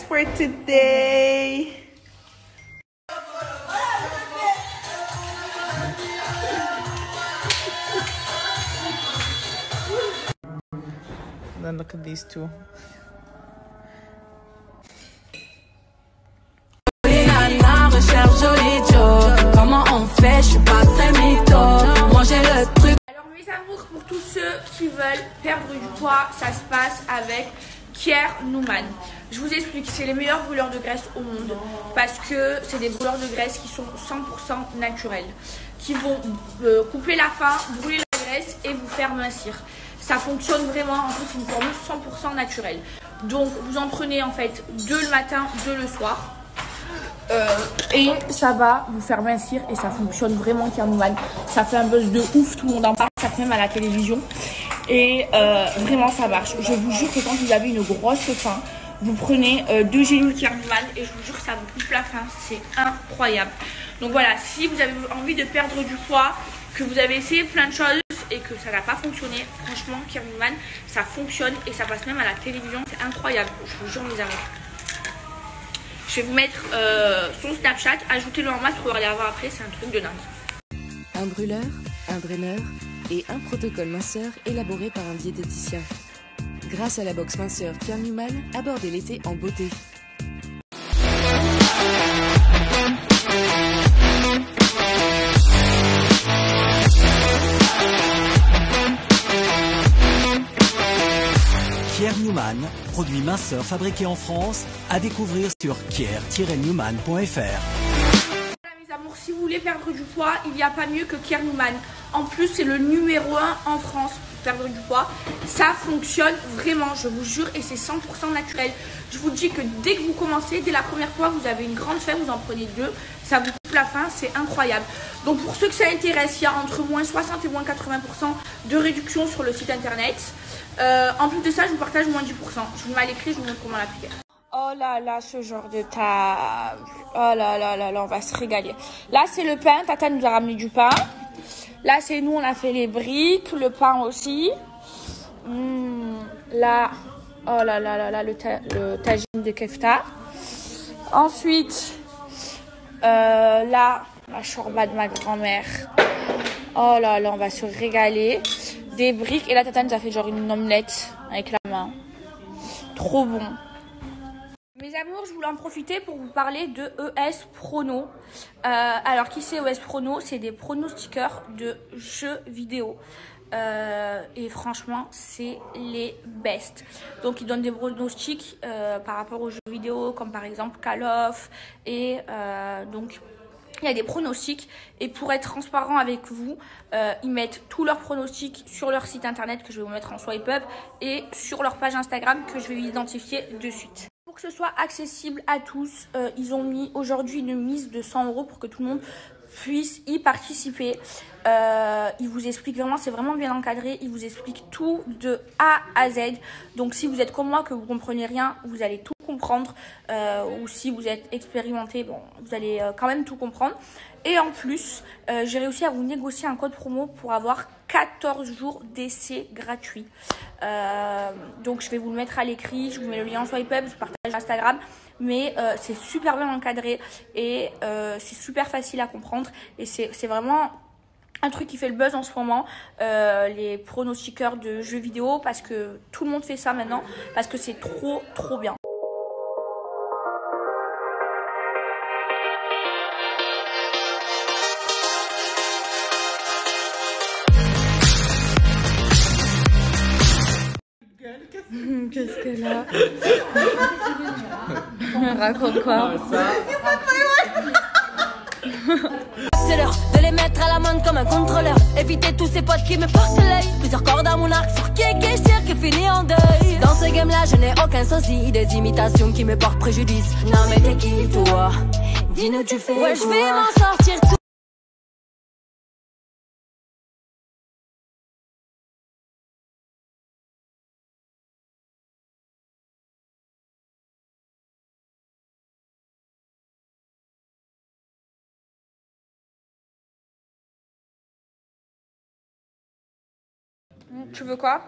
for today. Then look at these two. Comment on fait, je suis pas très mytho. Manger le truc. Alors mes amours, pour tous ceux qui veulent perdre du poids, ça se passe avec Kier Numan. Je vous explique, c'est les meilleurs brûleurs de graisse au monde parce que c'est des brûleurs de graisse qui sont 100% naturels, qui vont couper la faim, brûler la graisse et vous faire mincir. Ça fonctionne vraiment, en plus c'est une formule 100% naturelle. Donc vous en prenez en fait 2 le matin, 2 le soir. Et ça va vous faire mincir et ça fonctionne vraiment Kier Numan. Ça fait un buzz de ouf, tout le monde en parle, ça fait même à la télévision. Et vraiment ça marche. Je vous jure que quand vous avez une grosse faim, vous prenez 2 gélules Kier Numan et je vous jure que ça vous coupe la faim. C'est incroyable. Donc voilà, si vous avez envie de perdre du poids, que vous avez essayé plein de choses et que ça n'a pas fonctionné, franchement Kier Numan ça fonctionne et ça passe même à la télévision. C'est incroyable, je vous jure mes amis. Je vais vous mettre son Snapchat, ajoutez-le en masse pour aller voir après, c'est un truc de dingue. Un brûleur, un draineur et un protocole minceur élaboré par un diététicien. Grâce à la box minceur Kier Numan, abordez l'été en beauté. Kier Numan, produit minceur fabriqué en France, à découvrir sur kier-numan.fr. Mes amours, si vous voulez perdre du poids, il n'y a pas mieux que Kier Numan. En plus, c'est le numéro 1 en France pour perdre du poids. Ça fonctionne vraiment, je vous jure, et c'est 100% naturel. Je vous dis que dès que vous commencez, dès la première fois, vous avez une grande faim, vous en prenez 2. Ça vous coupe la faim, c'est incroyable. Donc pour ceux que ça intéresse, il y a entre moins 60 et moins 80% de réduction sur le site internet. En plus de ça, je vous partage moins 10%. Je vous mets à l'écrit, je vous montre comment l'appliquer. Oh là là, ce genre de table. Oh là là là là, on va se régaler. Là, c'est le pain. Tata nous a ramené du pain. Là, c'est nous, on a fait les briques, le pain aussi. Là, oh là là là là, le tagine de kefta. Ensuite, là, la shorba de ma grand-mère. Oh là là, on va se régaler. Des briques. Et là, Tata nous a fait genre une omelette avec la main. Trop bon. Mes amours, je voulais en profiter pour vous parler de ES Prono. Alors, qui c'est ES Prono? C'est des pronostiqueurs de jeux vidéo. Et franchement, c'est les best. Donc, ils donnent des pronostics par rapport aux jeux vidéo, comme par exemple Call of. Et donc, il y a des pronostics. Et pour être transparent avec vous, ils mettent tous leurs pronostics sur leur site internet que je vais vous mettre en swipe up et sur leur page Instagram que je vais identifier de suite. Pour que ce soit accessible à tous, ils ont mis aujourd'hui une mise de 100 € pour que tout le monde puisse y participer. Ils vous expliquent vraiment, c'est vraiment bien encadré. Ils vous expliquent tout de A à Z. Donc si vous êtes comme moi, que vous comprenez rien, vous allez tout comprendre. Ou si vous êtes expérimenté, bon, vous allez quand même tout comprendre. Et en plus, j'ai réussi à vous négocier un code promo pour avoir 14 jours d'essai gratuit. Donc je vais vous le mettre à l'écrit, je vous mets le lien en swipe up, je partage Instagram. Mais c'est super bien encadré et c'est super facile à comprendre. Et c'est vraiment un truc qui fait le buzz en ce moment, les pronostiqueurs de jeux vidéo, parce que tout le monde fait ça maintenant, parce que c'est trop trop bien. Qu'est-ce que là? Raconte quoi? C'est l'heure de les mettre à l'amende comme un contrôleur. Éviter tous ces potes qui me portent l'œil. Plusieurs cordes à mon arc sur qui est sûr qui finit en deuil. Dans ce game là je n'ai aucun souci. Des imitations qui me portent préjudice. Non mais t'es qui toi? Dis-nous tu fais ouais, je vais m'en sortir tout. Tu veux quoi?